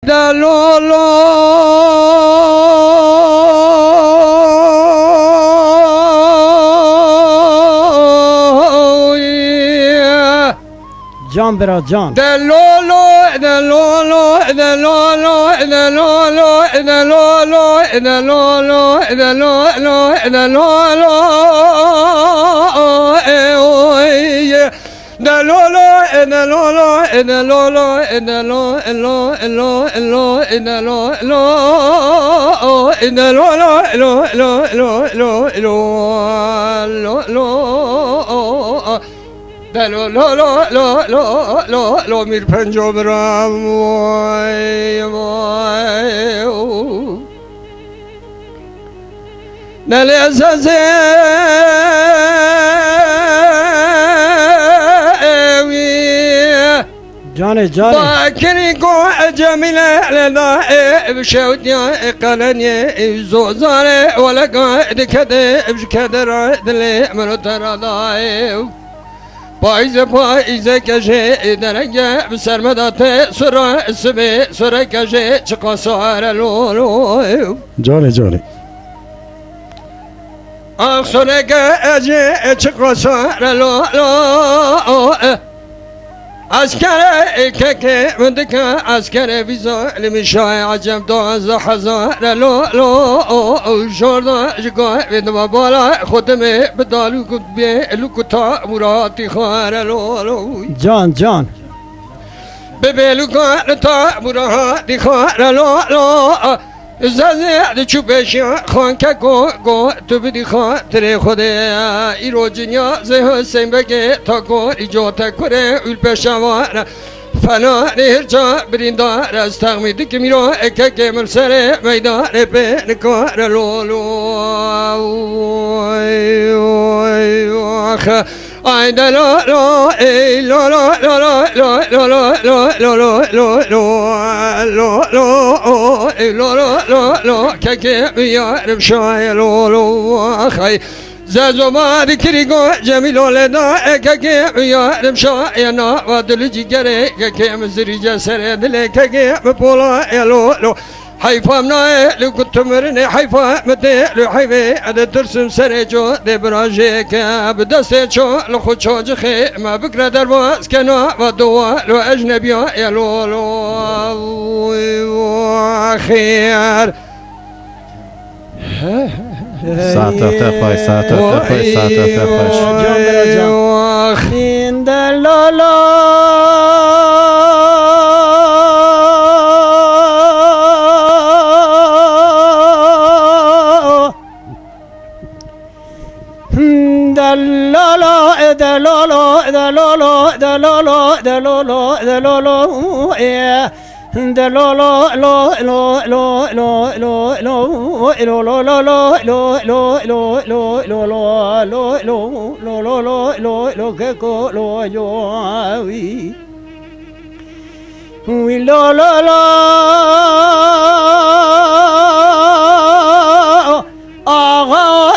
دلولو جان برا جان دلولو دلولو دلولو دلولو دلولو دلولو دلولو دلولو دلولو دلولو دلولو دلولو میر پنجو برام وای وای نلی ازازه جان جان باكري قو جميلة لنا بشوت يا قلني زوزاري ولا قاعد كده بشكدر دلي منو ترى ضايف پاییزه کجه درنگه بسرمدات سر سبی سر کجه چقا سوار لولو جاني آخ سر کجه چقا سوار لولو عسكر كك مدك عسكر بيزا لمشاي عجب دوز حزار لو لو شوردا جقا بدما بالا خدمه بدالو كتبه لكتا مراتي خار لو لو جان ببلو كتا مراتي خار لو لو زازه چوبشیا خان که گو تو بدی خاطر خود ایرو جنیا زه حسین بگه تا گو ایجاد کنه اول پشوار فنا نهرجا بریندار از تقمیدی که میرو که مل سر میدان به نکار لولو آخه ay da lo lo ey lo lo lo lo lo lo lo lo lo lo lo lo lo ey lo lo lo lo keke yarım şay lo lo khay زازوما ذكريقو جميل ولدا ككي yarım şay na vadlı cigere keke mzrica seredle keke pola lo lo حيفامنا لكتمرني حيفا متى لحيفي هذا ترسم سريجو دبراجيك بدستشو لخوتشو جخي ما بكرة درواز كنا ودوا لو أجنبيا يا لولو خير ساعتها تخوي جان برا جان خين دلولو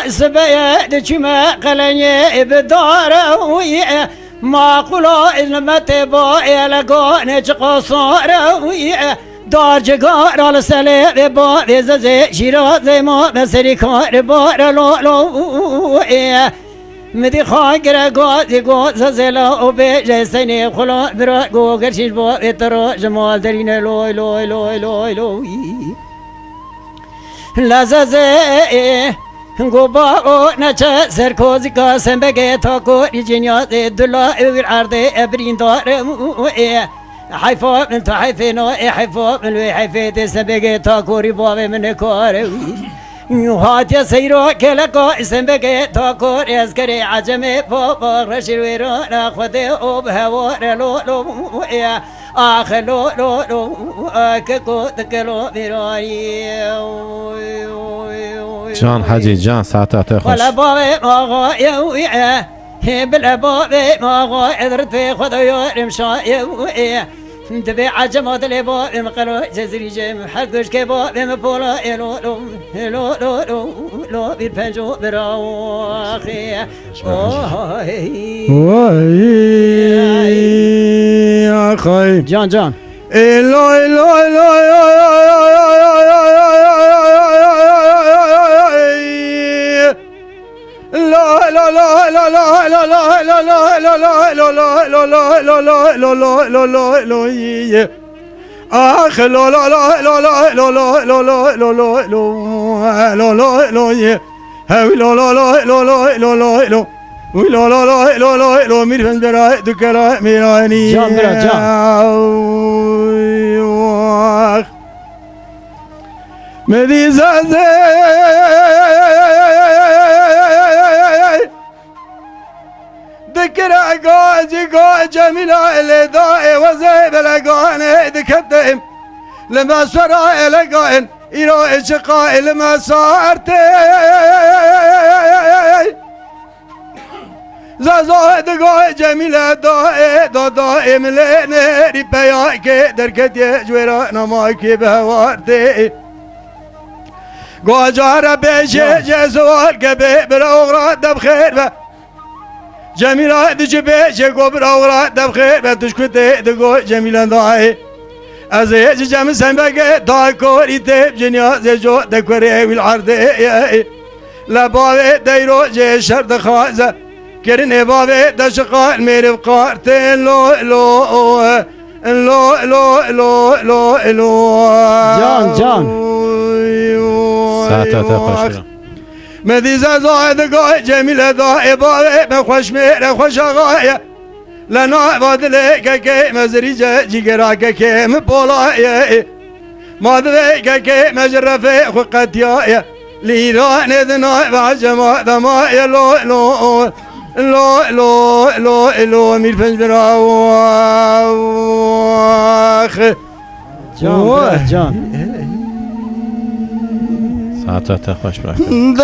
سبيت جمع قلني بداره ويا ما قلوا إن متبا يلقون قصاره ويا دار جگار على سلام با زي شيرات زي ما بسري كار بار لو لو ويا مدي خاطر قاد زلا وبجسني خلا برا قرشيش با ترى جمال درين لو لو لو لو لو لا زي گوبا او نچه سرکوزی کا سنبگه تا کوری جنیات دلا اویر عرضه ابرین دارم حیفا من تا حیفینا حیفا من وی حیفیت سنبگه تا کوری باوی من کاره هاتیا سیرا کلکا سنبگه تا کوری از کری عجمه بابا رشیر ویران خوده اوب هوار لو لو آخ لو لو لو ککو تکلو ویرانی جان حجي جان ساعتها تخوش ولا بابي ما يويا بلا بابي ما قدرت خذ يا مشاي تبي عجمات لي بابي مقلو جزري جيم حقش كبابي مبولا لو لو لو لو لو لو بالبنجو براخي واي يا خاي جان إلو إلو إلو lo lo lo lo lo lo lo lo lo lo lo ye ah lo lo lo lo lo lo lo lo lo lo lo lo lo lo ye hey lo lo lo lo lo lo lo lo uy lo lo lo lo lo lo mir fendera dükara mirani Can biraz, can. Medizaze ذكر قاجي جميلة لداء وزيب لقاني ذكتهم لما سرى لقائن إلى إشقاء لما صارتي زازو دقاء جميلة داء مليني ريباياكي دركتي جويرا نماكي بهوارتي قاجار بيشي جزوال قبي بالأغراء دبخير جميلة دجبه شكوب راورا دبخير بتشكوتي دقو جميلة داعي أزيج جم سنبقى داكوري تيب جنيا زيجو دكوري والعرض لبابي دايرو جيشر دخازة كرني بابي دشقا الميرب قارتين لو لو لو لو لو لو لو Can. ساعتها خوش مديزة زايد قاي جميلة داي بابي بخوش ميرا خوش غاية لنا بادلي كي مزريجة جيجرا كي مبولاي ما دلي كي مجرفي خقتياي ليران ذنا بعجما ذما لو لو لو لو لو لو مير فنجرا واخ Can. ساعتها خوش بrak. Can.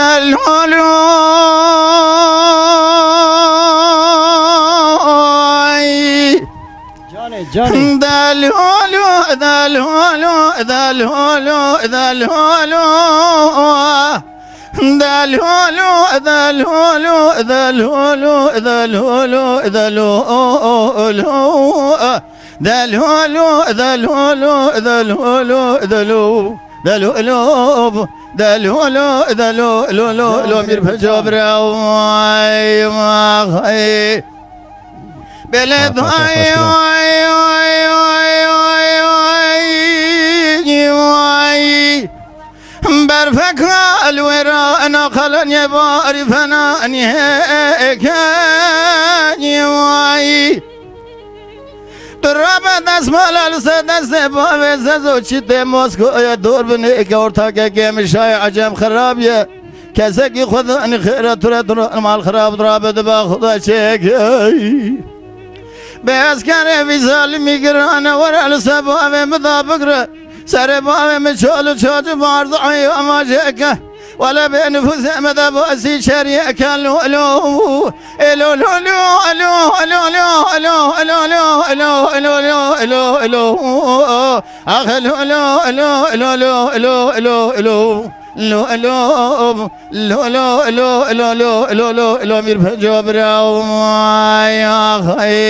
دلو مير بجبر واي واي بلد واي واي واي واي واي واي برفك الورا انا خلني بعرف انا اني هيك واي تراب دست مال دست باب زو چیت مسکو یا دور بنی که ارتاق که مشای عجم خرابیه کسی که خود ان خیر تر مال خراب دراب دبا خدا چک بس کنه ویزال میگران ور السبا و مدابقر سر با مچول چاج بارد ای اما جک ولا بنفوس مذهب أسي شريك لو لو لو لو لو لو لو لو لو لو لو لو لو لو أخ لو لو لو لو لو لو لو لو لو لو لو لو لو لو لو لو مير بجبر يا أخي